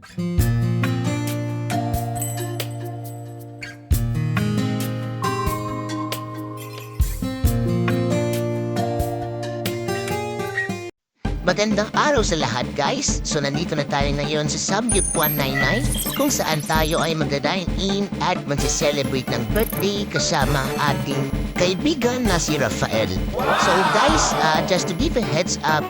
Magandang araw sa lahat guys! So nandito na tayo ngayon sa Samgyup 199 kung saan tayo ay magda-dine in at magse-celebrate ng birthday kasama ating kaibigan na si Rafael. So guys, just to give a heads up,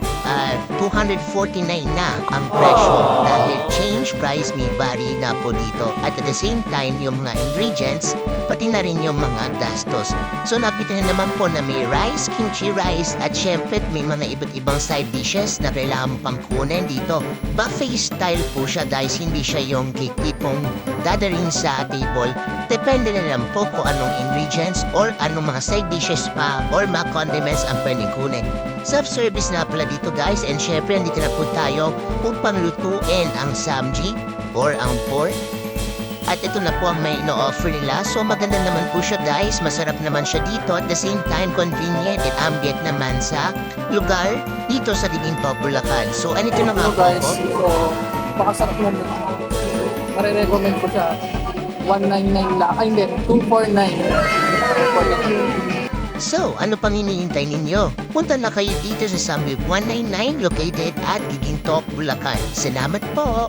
249 na ang presyo dahil change price may vary na po dito. At the same time, yung mga ingredients, pati na rin yung mga gastos. So nakita na naman po na may rice, kimchi rice, at syempre may mga iba't ibang side dishes na kailangan pang kunin dito. Buffet style po siya guys, hindi siya yung tipong dadaling sa table. Depende na lang po kung anong ingredients or anong mga side dishes pa or mga condiments ang pwedeng kunin. Self-service na pala dito guys, and syempre andito na po tayo upang lutuin ang samji or ang pork. At ito na po ang may ino-offer nila. So maganda naman po siya guys. Masarap naman siya dito. At the same time, convenient and ambient naman sa lugar dito sa Diginto, Bulacan. So anito na nga po guys, po. so pakasarap naman. Marirecommend ko siya. 199 lang. Ay hindi, 249. So, ano pang hinihintay ninyo? Punta na kayo dito sa Samgyup 199 located at Diginto, Bulacan. Salamat po!